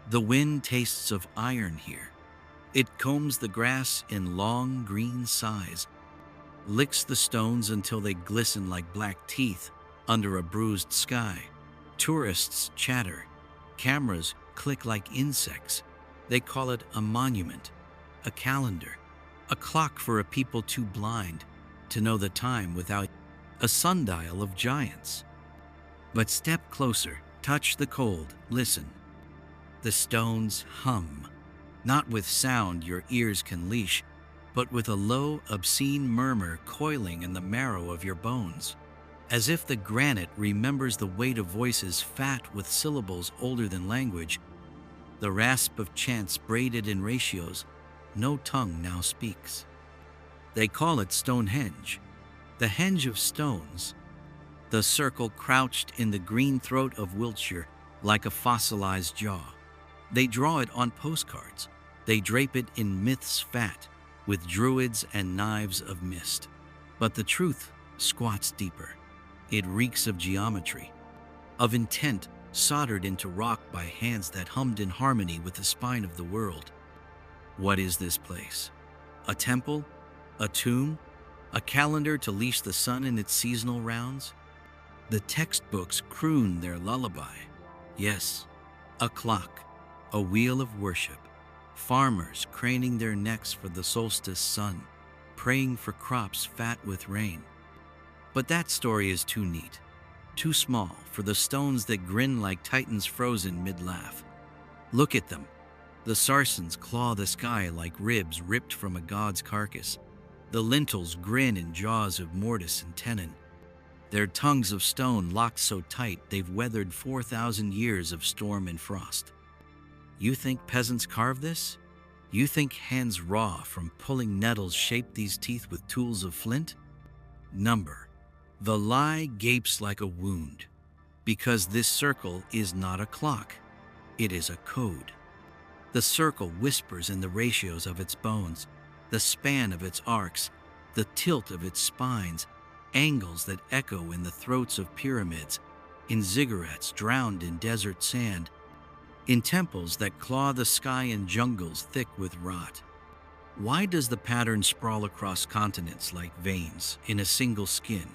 The wind tastes of iron here. It combs the grass in long green sighs, licks the stones until they glisten like black teeth under a bruised sky. Tourists chatter. Cameras click like insects. They call it a monument, a calendar, a clock for a people too blind to know the time without a sundial of giants. But step closer, touch the cold, listen. The stones hum, not with sound your ears can leash, but with a low, obscene murmur coiling in the marrow of your bones, as if the granite remembers the weight of voices fat with syllables older than language, the rasp of chants braided in ratios no tongue now speaks. They call it Stonehenge, the henge of stones, the circle crouched in the green throat of Wiltshire like a fossilized jaw. They draw it on postcards. They drape it in myths fat, with druids and knives of mist. But the truth squats deeper. It reeks of geometry, of intent soldered into rock by hands that hummed in harmony with the spine of the world. What is this place? A temple? A tomb? A calendar to leash the sun in its seasonal rounds? The textbooks croon their lullaby. Yes, a clock, a wheel of worship. Farmers craning their necks for the solstice sun, praying for crops fat with rain. But that story is too neat, too small for the stones that grin like titans frozen mid-laugh. Look at them. The Sarsens claw the sky like ribs ripped from a god's carcass. The lintels grin in jaws of mortise and tenon, their tongues of stone locked so tight they've weathered 4,000 years of storm and frost. You think peasants carved this? You think hands raw from pulling nettles shaped these teeth with tools of flint? Number. The lie gapes like a wound, because this circle is not a clock, it is a code. The circle whispers in the ratios of its bones, the span of its arcs, the tilt of its spines, angles that echo in the throats of pyramids, in ziggurats drowned in desert sand, in temples that claw the sky in jungles thick with rot. Why does the pattern sprawl across continents like veins in a single skin?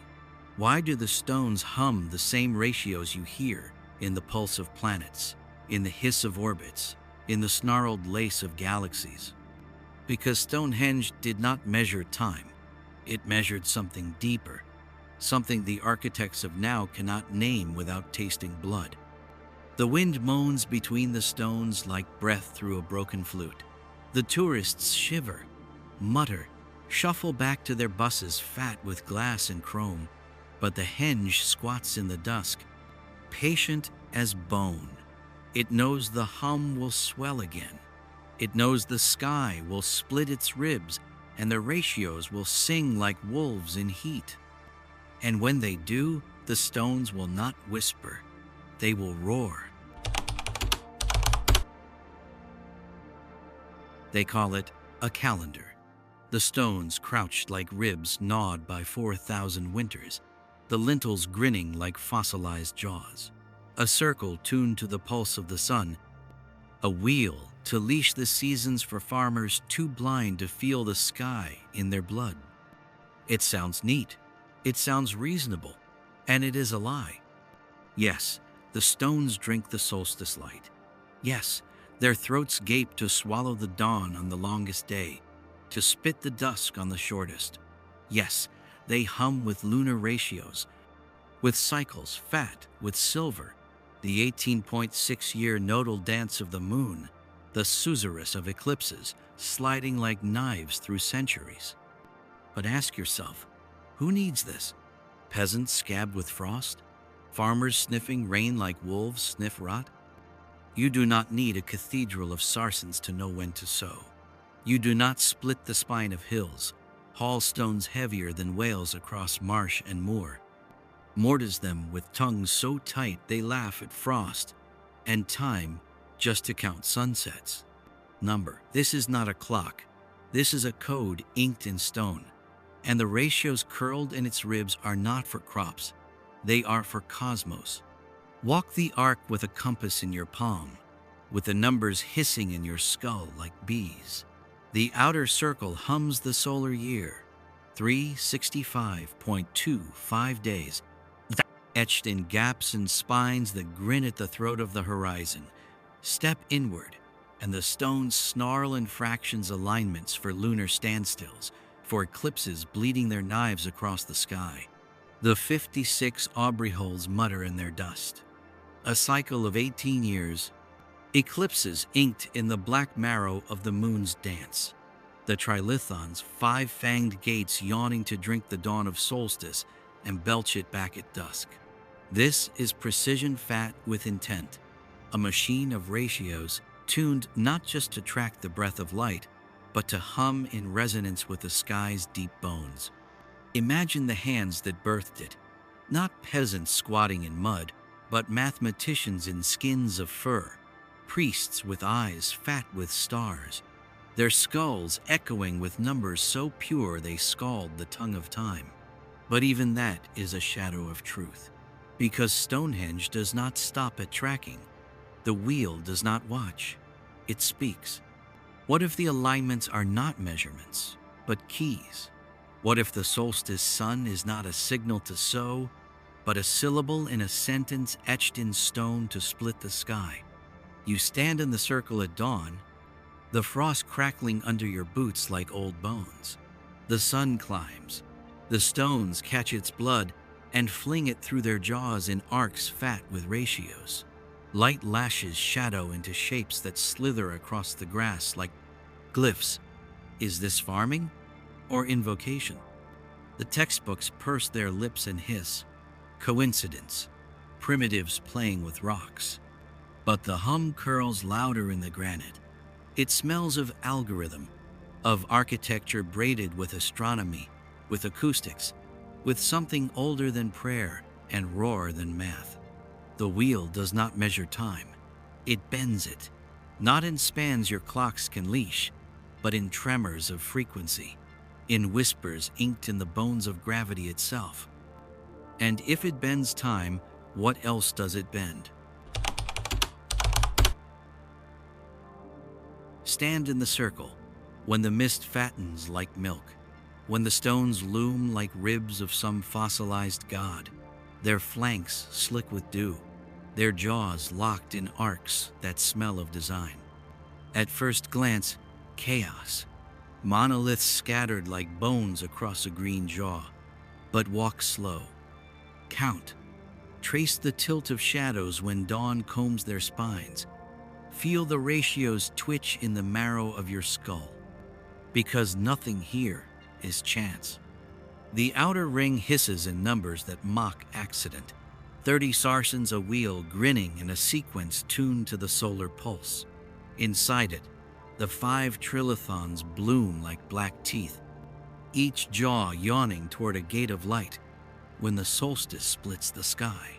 Why do the stones hum the same ratios you hear in the pulse of planets, in the hiss of orbits, in the snarled lace of galaxies? Because Stonehenge did not measure time. It measured something deeper, something the architects of now cannot name without tasting blood. The wind moans between the stones like breath through a broken flute. The tourists shiver, mutter, shuffle back to their buses fat with glass and chrome. But the henge squats in the dusk, patient as bone. It knows the hum will swell again. It knows the sky will split its ribs and the ratios will sing like wolves in heat. And when they do, the stones will not whisper, they will roar. They call it a calendar. The stones crouched like ribs gnawed by 4,000 winters, the lintels grinning like fossilized jaws. A circle tuned to the pulse of the sun, a wheel to leash the seasons for farmers too blind to feel the sky in their blood. It sounds neat, it sounds reasonable, and it is a lie. Yes, the stones drink the solstice light. Yes, their throats gape to swallow the dawn on the longest day, to spit the dusk on the shortest. Yes, they hum with lunar ratios, with cycles fat with silver, the 18.6-year nodal dance of the moon, the suzerain of eclipses, sliding like knives through centuries. But ask yourself, who needs this? Peasants scabbed with frost? Farmers sniffing rain like wolves sniff rot? You do not need a cathedral of Sarsens to know when to sow. You do not split the spine of hills, haul stones heavier than whales across marsh and moor, mortise them with tongues so tight they laugh at frost and time just to count sunsets. Number. This is not a clock. This is a code inked in stone. And the ratios curled in its ribs are not for crops. They are for cosmos. Walk the arc with a compass in your palm. with the numbers hissing in your skull like bees. The outer circle hums the solar year, 365.25 days, etched in gaps and spines that grin at the throat of the horizon. Step inward, and the stones snarl in fractions alignments for lunar standstills, for eclipses bleeding their knives across the sky. The 56 Aubrey holes mutter in their dust. A cycle of 18 years, eclipses inked in the black marrow of the moon's dance. The trilithon's five-fanged gates yawning to drink the dawn of solstice and belch it back at dusk. This is precision fat with intent, a machine of ratios tuned not just to track the breath of light, but to hum in resonance with the sky's deep bones. Imagine the hands that birthed it, not peasants squatting in mud, but mathematicians in skins of fur, priests with eyes fat with stars, their skulls echoing with numbers so pure they scald the tongue of time. But even that is a shadow of truth, because Stonehenge does not stop at tracking. The wheel does not watch, it speaks. What if the alignments are not measurements, but keys? What if the solstice sun is not a signal to sow, but a syllable in a sentence etched in stone to split the sky? You stand in the circle at dawn, the frost crackling under your boots like old bones. The sun climbs, the stones catch its blood and fling it through their jaws in arcs fat with ratios. Light lashes shadow into shapes that slither across the grass like glyphs. Is this farming or invocation? The textbooks purse their lips and hiss. Coincidence, primitives playing with rocks. But the hum curls louder in the granite. It smells of algorithm, of architecture braided with astronomy, with acoustics, with something older than prayer and rawer than math. The wheel does not measure time. It bends it, not in spans your clocks can leash, but in tremors of frequency, in whispers inked in the bones of gravity itself. And if it bends time, what else does it bend? Stand in the circle, when the mist fattens like milk, when the stones loom like ribs of some fossilized god, their flanks slick with dew, their jaws locked in arcs that smell of design. At first glance, chaos, monoliths scattered like bones across a green jaw. But walk slow. Count. Trace the tilt of shadows when dawn combs their spines. Feel the ratios twitch in the marrow of your skull. Because nothing here is chance. The outer ring hisses in numbers that mock accident. 30 sarsens a wheel grinning in a sequence tuned to the solar pulse. Inside it, the 5 trilithons bloom like black teeth, each jaw yawning toward a gate of light when the solstice splits the sky.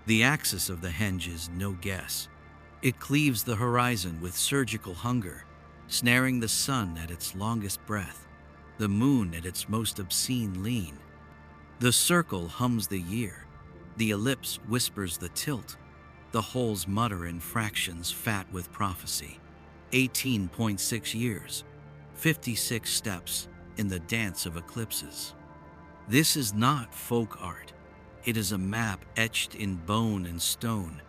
The axis of the henge is no guess. It cleaves the horizon with surgical hunger, snaring the sun at its longest breath, the moon at its most obscene lean. The circle hums the year, the ellipse whispers the tilt, the holes mutter in fractions fat with prophecy. 18.6 years, 56 steps in the dance of eclipses. This is not folk art. It is a map etched in bone and stone,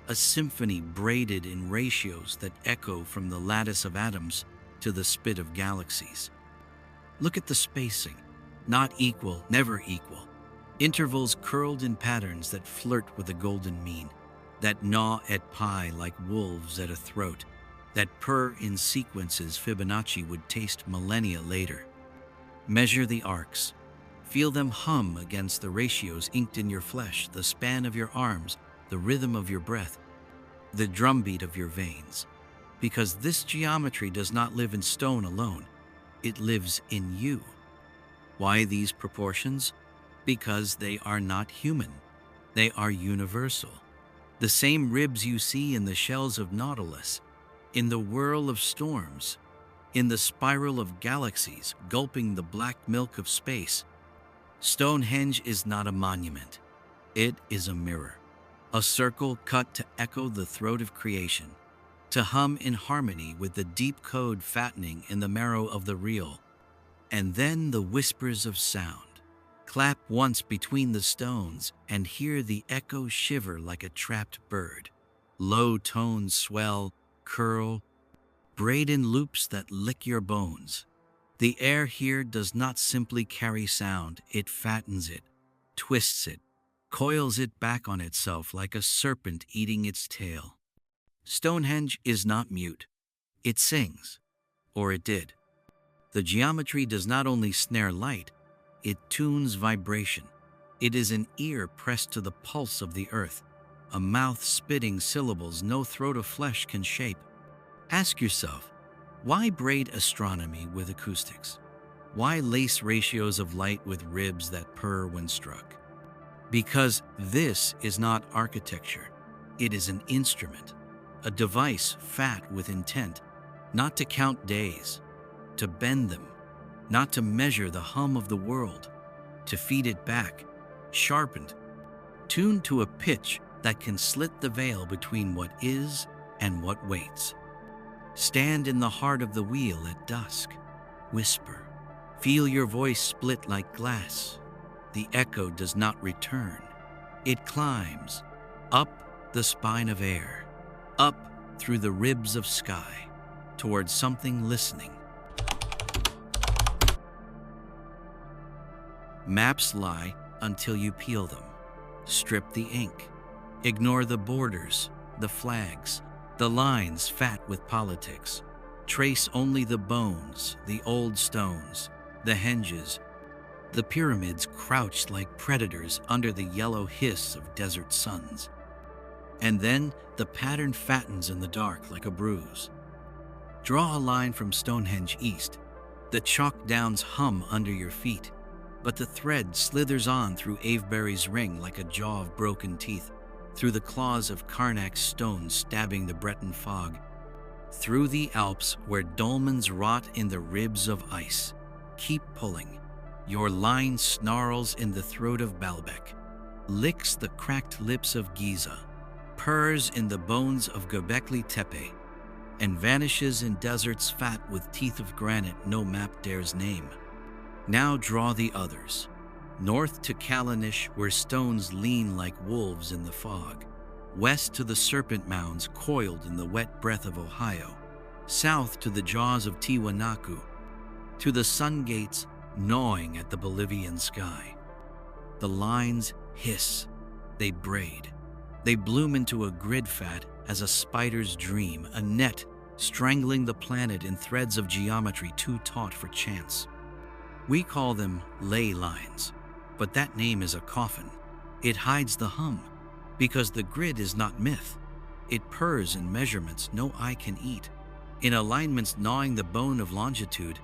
a symphony braided in ratios that echo from the lattice of atoms to the spit of galaxies. Look at the spacing, not equal, never equal. Intervals curled in patterns that flirt with a golden mean, that gnaw at pi like wolves at a throat, that purr in sequences Fibonacci would taste millennia later. Measure the arcs. Feel them hum against the ratios inked in your flesh, the span of your arms, the rhythm of your breath, the drumbeat of your veins. Because this geometry does not live in stone alone. It lives in you. Why these proportions? Because they are not human. They are universal. The same ribs you see in the shells of Nautilus, in the whirl of storms, in the spiral of galaxies gulping the black milk of space. Stonehenge is not a monument. It is a mirror, a circle cut to echo the throat of creation. to hum in harmony with the deep code fattening in the marrow of the real. And then the whispers of sound. Clap once between the stones and hear the echo shiver like a trapped bird. Low tones swell, curl, braid in loops that lick your bones. The air here does not simply carry sound, it fattens it, twists it, coils it back on itself like a serpent eating its tail. Stonehenge is not mute. It sings, or it did. The geometry does not only snare light, it tunes vibration. It is an ear pressed to the pulse of the earth, a mouth spitting syllables no throat of flesh can shape. Ask yourself, why braid astronomy with acoustics? Why lace ratios of light with ribs that purr when struck? Because this is not architecture. It is an instrument, a device fat with intent, not to count days, to bend them, not to measure the hum of the world, to feed it back, sharpened, tuned to a pitch that can slit the veil between what is and what waits. Stand in the heart of the wheel at dusk. Whisper. Feel your voice split like glass. The echo does not return. It climbs up the spine of air, up through the ribs of sky, towards something listening. Maps lie until you peel them. Strip the ink. Ignore the borders, the flags, the lines fat with politics. Trace only the bones, the old stones, the henges, the pyramids crouched like predators under the yellow hiss of desert suns. And then the pattern fattens in the dark like a bruise. Draw a line from Stonehenge east. The chalk downs hum under your feet, but the thread slithers on through Avebury's ring like a jaw of broken teeth, through the claws of Carnac stones stabbing the Breton fog, through the Alps where dolmens rot in the ribs of ice. Keep pulling. Your line snarls in the throat of Baalbek, licks the cracked lips of Giza, purrs in the bones of Göbekli Tepe, and vanishes in deserts fat with teeth of granite no map dares name. Now draw the others. North to Callanish, where stones lean like wolves in the fog. West to the serpent mounds coiled in the wet breath of Ohio. South to the jaws of Tiwanaku, to the sun gates gnawing at the Bolivian sky. The lines hiss, they braid. They bloom into a grid fat as a spider's dream, a net strangling the planet in threads of geometry too taut for chance. We call them ley lines, but that name is a coffin. It hides the hum, because the grid is not myth. It purrs in measurements no eye can eat, in alignments gnawing the bone of longitude,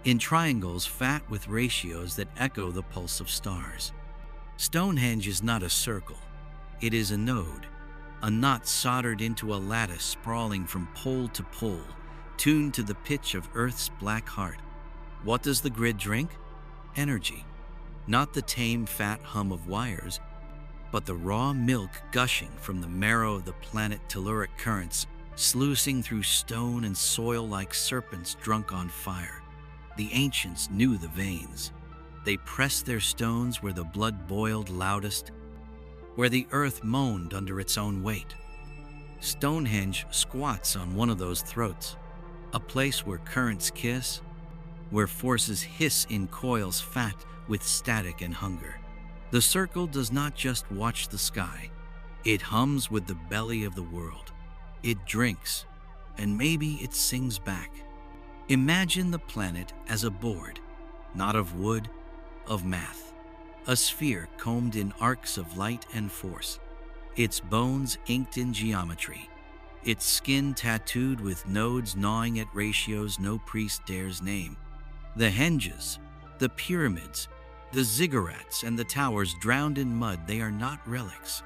in triangles fat with ratios that echo the pulse of stars. Stonehenge is not a circle. It is a node, a knot soldered into a lattice sprawling from pole to pole, tuned to the pitch of Earth's black heart. What does the grid drink? Energy. Not the tame fat hum of wires, but the raw milk gushing from the marrow of the planet, telluric currents sluicing through stone and soil like serpents drunk on fire. The ancients knew the veins. They pressed their stones where the blood boiled loudest, where the earth moaned under its own weight. Stonehenge squats on one of those throats, a place where currents kiss, where forces hiss in coils fat with static and hunger. The circle does not just watch the sky. It hums with the belly of the world. It drinks, and maybe it sings back. Imagine the planet as a board, not of wood, of math. A sphere combed in arcs of light and force. Its bones inked in geometry. Its skin tattooed with nodes gnawing at ratios no priest dares name. The henges, the pyramids, the ziggurats, and the towers drowned in mud, they are not relics.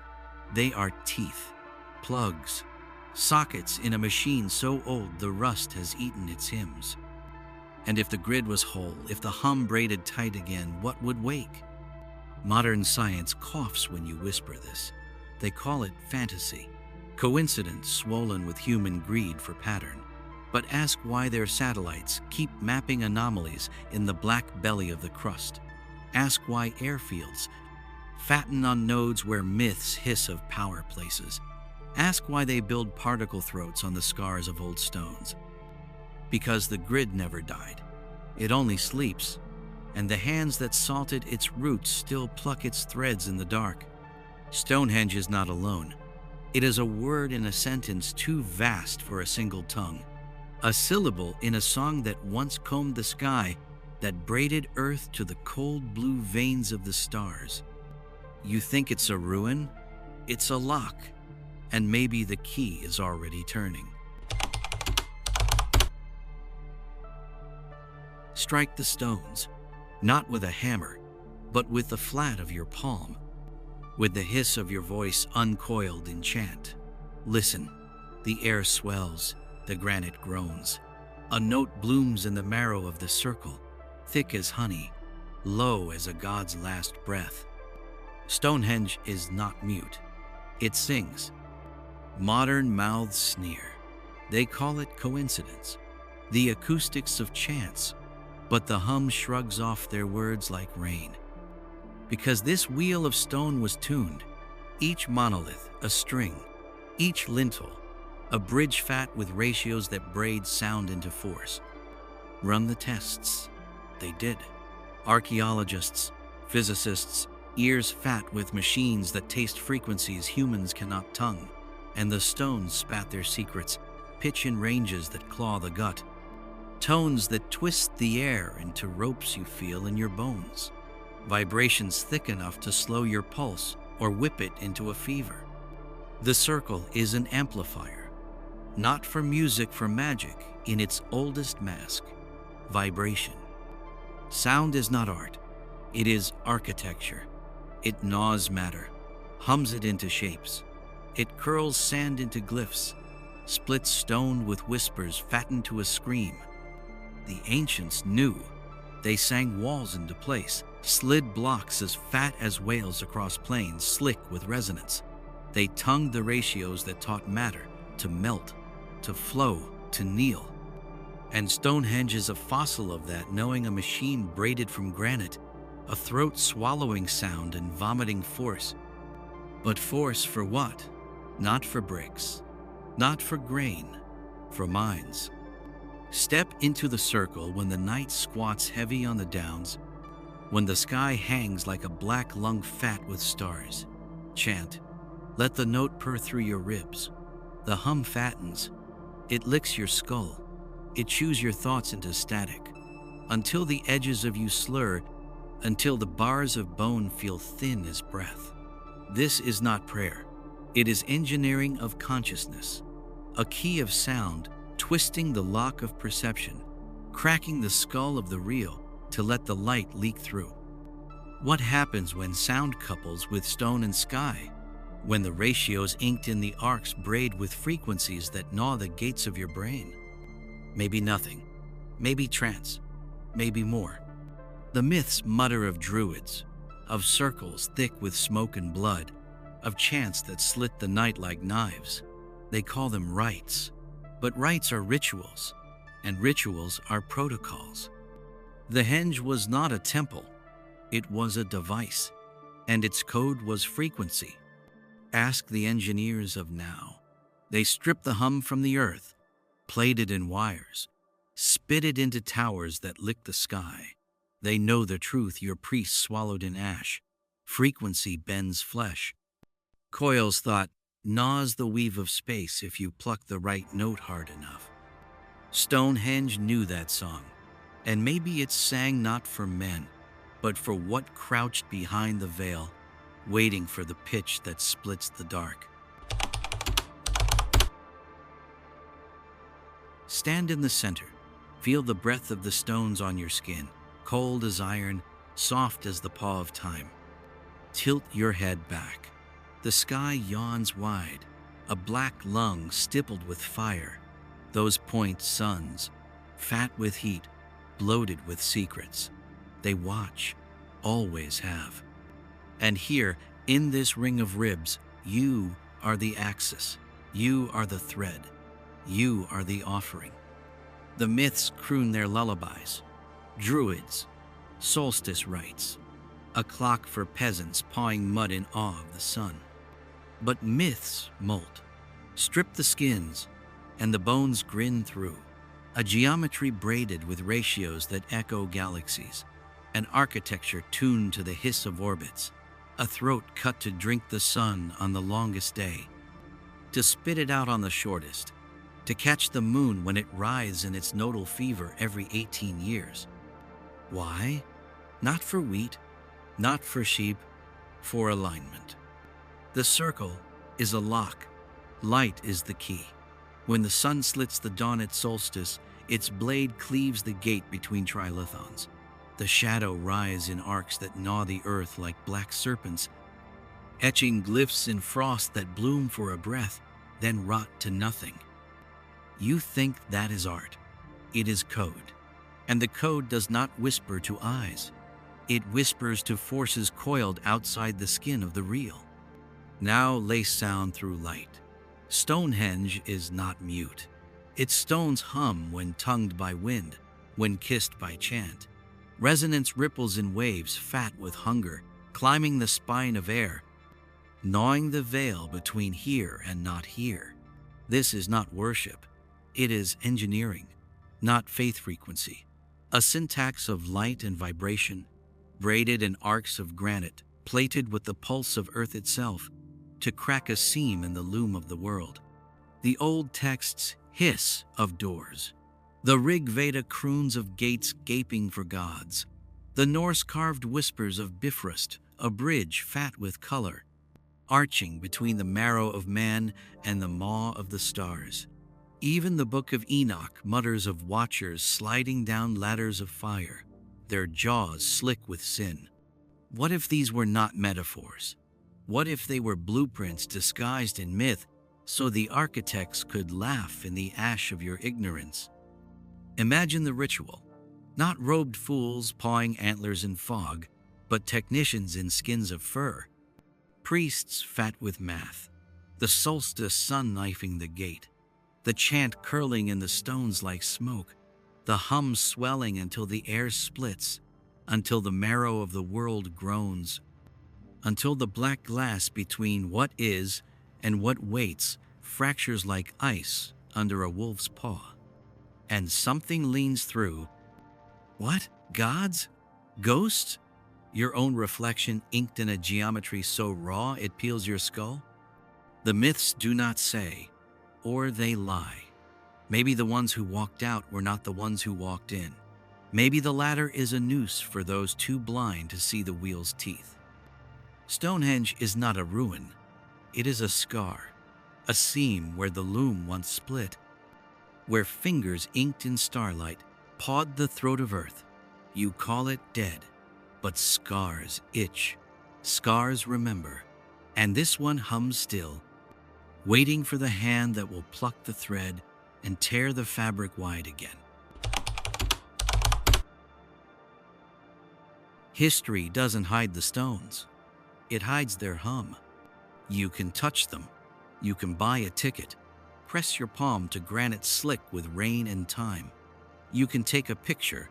They are teeth, plugs, sockets in a machine so old the rust has eaten its hymns. And if the grid was whole, if the hum braided tight again, what would wake? Modern science coughs when you whisper this. They call it fantasy. Coincidence swollen with human greed for pattern. But ask why their satellites keep mapping anomalies in the black belly of the crust. Ask why airfields fatten on nodes where myths hiss of power places. Ask why they build particle throats on the scars of old stones. Because the grid never died. It only sleeps, and the hands that salted its roots still pluck its threads in the dark. Stonehenge is not alone. It is a word in a sentence too vast for a single tongue. A syllable in a song that once combed the sky, that braided earth to the cold blue veins of the stars. You think it's a ruin? It's a lock, and maybe the key is already turning. Strike the stones, not with a hammer, but with the flat of your palm, with the hiss of your voice uncoiled in chant. Listen, the air swells, the granite groans. A note blooms in the marrow of the circle, thick as honey, low as a god's last breath. Stonehenge is not mute. It sings. Modern mouths sneer. They call it coincidence, the acoustics of chance, but the hum shrugs off their words like rain. Because this wheel of stone was tuned, each monolith a string, each lintel a bridge fat with ratios that braid sound into force. Run the tests. They did. Archaeologists, physicists, ears fat with machines that taste frequencies humans cannot tongue, and the stones spat their secrets, pitch in ranges that claw the gut, tones that twist the air into ropes you feel in your bones, vibrations thick enough to slow your pulse or whip it into a fever. The circle is an amplifier, not for music, for magic in its oldest mask, vibration. Sound is not art, it is architecture. It gnaws matter, hums it into shapes. It curls sand into glyphs, splits stone with whispers fattened to a scream. The ancients knew. They sang walls into place, slid blocks as fat as whales across plains, slick with resonance. They tongued the ratios that taught matter to melt, to flow, to kneel. And Stonehenge is a fossil of that, knowing a machine braided from granite, a throat swallowing sound and vomiting force. But force for what? Not for bricks, not for grain, for minds. Step into the circle when the night squats heavy on the downs, when the sky hangs like a black lung fat with stars. Chant. Let the note purr through your ribs. The hum fattens. It licks your skull. It chews your thoughts into static, until the edges of you slur, until the bars of bone feel thin as breath. This is not prayer. It is engineering of consciousness, a key of sound, twisting the lock of perception, cracking the skull of the real to let the light leak through. What happens when sound couples with stone and sky? When the ratios inked in the arcs braid with frequencies that gnaw the gates of your brain? Maybe nothing, maybe trance, maybe more. The myths mutter of druids, of circles thick with smoke and blood, of chants that slit the night like knives. They call them rites, but rites are rituals, and rituals are protocols. The henge was not a temple, it was a device, and its code was frequency. Ask the engineers of now. They strip the hum from the earth, played it in wires, spit it into towers that lick the sky. They know the truth your priests swallowed in ash. Frequency bends flesh. Coil's thought gnaws the weave of space if you pluck the right note hard enough. Stonehenge knew that song, and maybe it sang not for men, but for what crouched behind the veil, waiting for the pitch that splits the dark. Stand in the center. Feel the breath of the stones on your skin, cold as iron, soft as the paw of time. Tilt your head back. The sky yawns wide, a black lung stippled with fire. Those point suns, fat with heat, bloated with secrets. They watch, always have. And here, in this ring of ribs, you are the axis. You are the thread. You are the offering. The myths croon their lullabies. Druids, solstice rites, a clock for peasants pawing mud in awe of the sun. But myths molt. Strip the skins, and the bones grin through. A geometry braided with ratios that echo galaxies. An architecture tuned to the hiss of orbits. A throat cut to drink the sun on the longest day. To spit it out on the shortest. To catch the moon when it writhes in its nodal fever every 18 years. Why? Not for wheat, not for sheep, for alignment. The circle is a lock. Light is the key. When the sun slits the dawn at solstice, its blade cleaves the gate between trilithons. The shadow rise in arcs that gnaw the earth like black serpents, etching glyphs in frost that bloom for a breath, then rot to nothing. You think that is art. It is code. And the code does not whisper to eyes. It whispers to forces coiled outside the skin of the real. Now lace sound through light. Stonehenge is not mute. Its stones hum when tongued by wind, when kissed by chant. Resonance ripples in waves fat with hunger, climbing the spine of air, gnawing the veil between here and not here. This is not worship. It is engineering, not faith frequency. A syntax of light and vibration, braided in arcs of granite, plated with the pulse of earth itself, to crack a seam in the loom of the world. The old texts hiss of doors. The Rig Veda croons of gates gaping for gods. The Norse carved whispers of Bifrost, a bridge fat with color, arching between the marrow of man and the maw of the stars. Even the Book of Enoch mutters of watchers sliding down ladders of fire, their jaws slick with sin. What if these were not metaphors? What if they were blueprints disguised in myth so the architects could laugh in the ash of your ignorance? Imagine the ritual. Not robed fools pawing antlers in fog, but technicians in skins of fur. Priests fat with math. The solstice sun knifing the gate. The chant curling in the stones like smoke. The hum swelling until the air splits, until the marrow of the world groans, until the black glass between what is and what waits fractures like ice under a wolf's paw. And something leans through. What? Gods? Ghosts? Your own reflection inked in a geometry so raw it peels your skull? The myths do not say, or they lie. Maybe the ones who walked out were not the ones who walked in. Maybe the latter is a noose for those too blind to see the wheel's teeth. Stonehenge is not a ruin. It is a scar, a seam where the loom once split, where fingers inked in starlight pawed the throat of earth. You call it dead, but scars itch, scars remember, and this one hums still, waiting for the hand that will pluck the thread and tear the fabric wide again. History doesn't hide the stones. It hides their hum. You can touch them. You can buy a ticket. Press your palm to granite slick with rain and time. You can take a picture,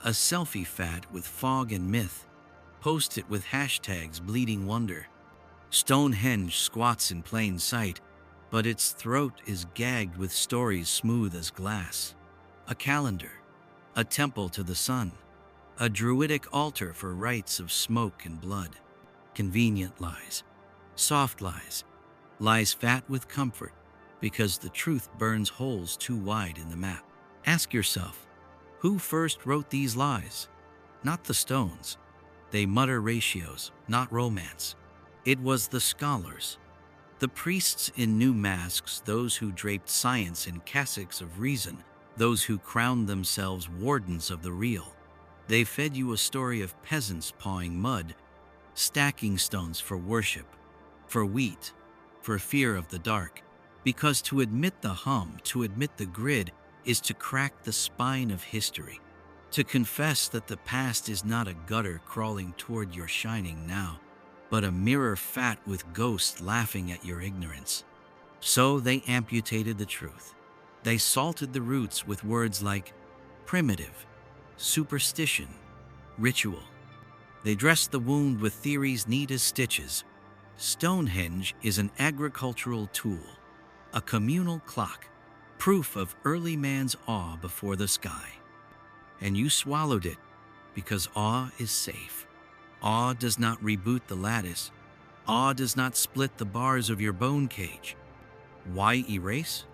a selfie fat with fog and myth. Post it with hashtags bleeding wonder. Stonehenge squats in plain sight, but its throat is gagged with stories smooth as glass. A calendar, a temple to the sun, a druidic altar for rites of smoke and blood. Convenient lies, soft lies, lies fat with comfort, because the truth burns holes too wide in the map. Ask yourself, who first wrote these lies? Not the stones. They mutter ratios, not romance. It was the scholars, the priests in new masks, those who draped science in cassocks of reason, those who crowned themselves wardens of the real. They fed you a story of peasants pawing mud, stacking stones for worship, for wheat, for fear of the dark, because to admit the hum, to admit the grid, is to crack the spine of history, to confess that the past is not a gutter crawling toward your shining now, but a mirror fat with ghosts laughing at your ignorance. So they amputated the truth. They salted the roots with words like primitive, superstition, ritual. They dressed the wound with theories neat as stitches. Stonehenge is an agricultural tool, a communal clock, proof of early man's awe before the sky. And you swallowed it because awe is safe. Awe does not reboot the lattice. Awe does not split the bars of your bone cage. Why erase?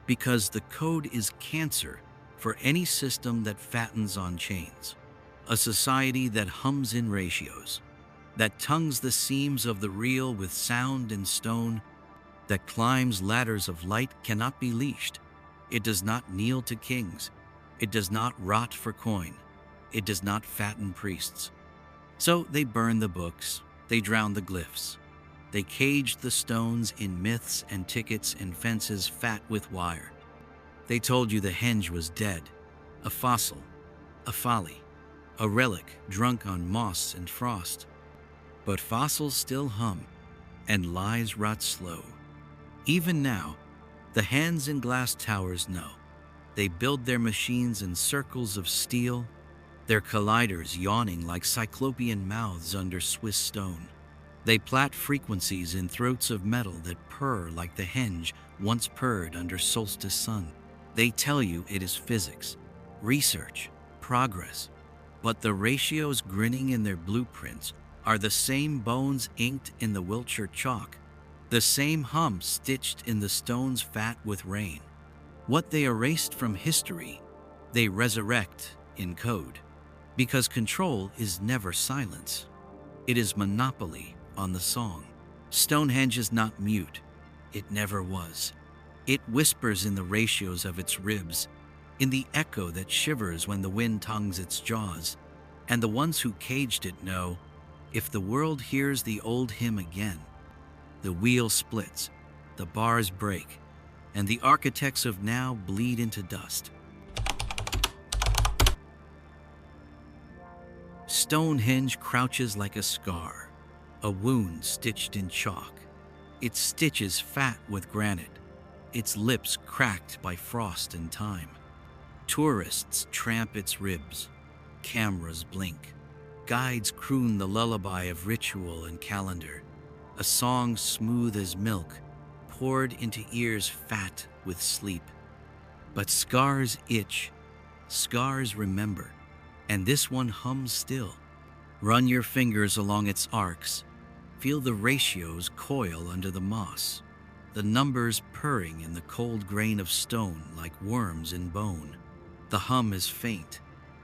Because the code is cancer for any system that fattens on chains. A society that hums in ratios, that tongues the seams of the real with sound and stone, that climbs ladders of light cannot be leashed. It does not kneel to kings. It does not rot for coin. It does not fatten priests. So they burn the books. They drown the glyphs. They caged the stones in myths and tickets and fences fat with wire. They told you the henge was dead, a fossil, a folly, a relic drunk on moss and frost. But fossils still hum, and lies rot slow. Even now, the hands in glass towers know. They build their machines in circles of steel, their colliders yawning like cyclopean mouths under Swiss stone. They plait frequencies in throats of metal that purr like the henge once purred under solstice sun. They tell you it is physics, research, progress, but the ratios grinning in their blueprints are the same bones inked in the Wiltshire chalk, the same hum stitched in the stones fat with rain. What they erased from history, they resurrect in code, because control is never silence. It is monopoly on the song. Stonehenge is not mute. It never was. It whispers in the ratios of its ribs, in the echo that shivers when the wind tongues its jaws. And the ones who caged it know, if the world hears the old hymn again, the wheel splits, the bars break, and the architects of now bleed into dust. Stonehenge crouches like a scar, a wound stitched in chalk. Its stitches fat with granite, its lips cracked by frost and time. Tourists tramp its ribs, cameras blink, guides croon the lullaby of ritual and calendar, a song smooth as milk, poured into ears fat with sleep. But scars itch, scars remember, and this one hums still. Run your fingers along its arcs, feel the ratios coil under the moss, the numbers purring in the cold grain of stone like worms in bone. The hum is faint,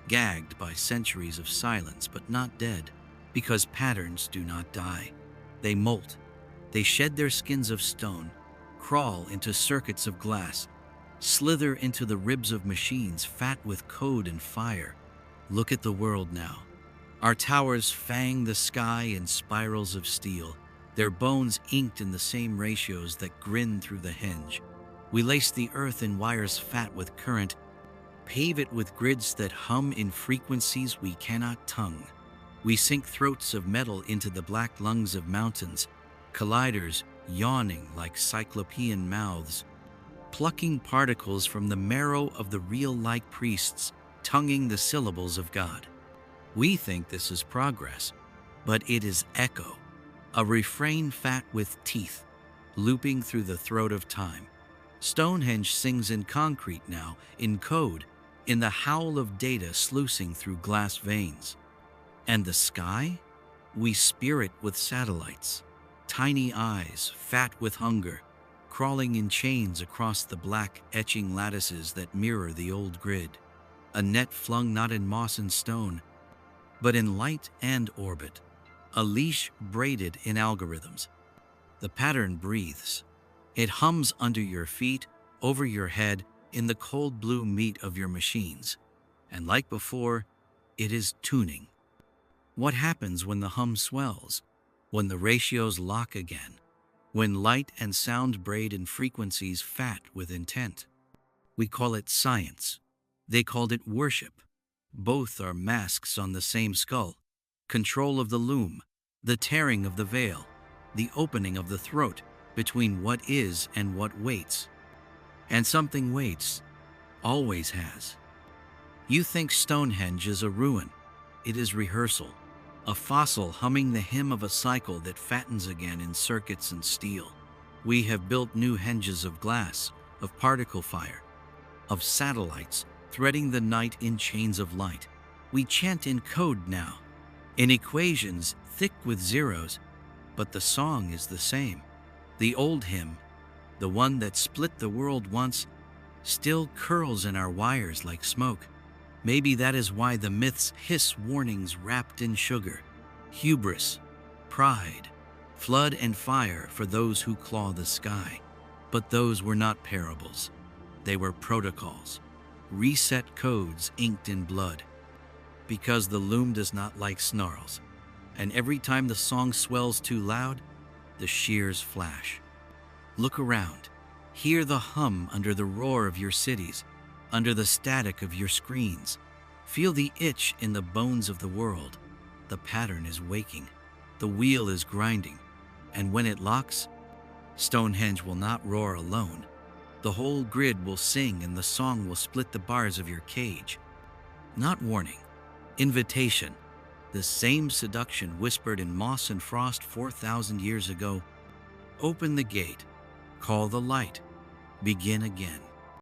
gagged by centuries of silence, but not dead, because patterns do not die. They molt, they shed their skins of stone, crawl into circuits of glass, slither into the ribs of machines fat with code and fire. Look at the world now. Our towers fang the sky in spirals of steel, their bones inked in the same ratios that grin through the henge. We lace the earth in wires fat with current, pave it with grids that hum in frequencies we cannot tongue. We sink throats of metal into the black lungs of mountains, colliders yawning like cyclopean mouths, plucking particles from the marrow of the real like priests, tonguing the syllables of God. We think this is progress, but it is echo, a refrain fat with teeth, looping through the throat of time. Stonehenge sings in concrete now, in code, in the howl of data sluicing through glass veins. And the sky? We spear it with satellites, tiny eyes, fat with hunger, crawling in chains across the black etching lattices that mirror the old grid. A net flung not in moss and stone, but in light and orbit, a leash braided in algorithms. The pattern breathes. It hums under your feet, over your head, in the cold blue meat of your machines. And like before, it is tuning. What happens when the hum swells? When the ratios lock again? When light and sound braid in frequencies fat with intent? We call it science. They called it worship. Both are masks on the same skull. Control of the loom, the tearing of the veil, the opening of the throat, between what is and what waits. And something waits, always has. You think Stonehenge is a ruin. It is rehearsal, a fossil humming the hymn of a cycle that fattens again in circuits and steel. We have built new henges of glass, of particle fire, of satellites threading the night in chains of light. We chant in code now, in equations thick with zeros, but the song is the same. The old hymn, the one that split the world once, still curls in our wires like smoke. Maybe that is why the myths hiss warnings wrapped in sugar. Hubris, pride, flood and fire for those who claw the sky. But those were not parables. They were protocols, reset codes inked in blood. Because the loom does not like snarls, and every time the song swells too loud, the shears flash. Look around. Hear the hum under the roar of your cities, under the static of your screens. Feel the itch in the bones of the world. The pattern is waking. The wheel is grinding. And when it locks, Stonehenge will not roar alone. The whole grid will sing and the song will split the bars of your cage. Not warning, invitation. The same seduction whispered in moss and frost 4,000 years ago. Open the gate. Call the light. Begin again.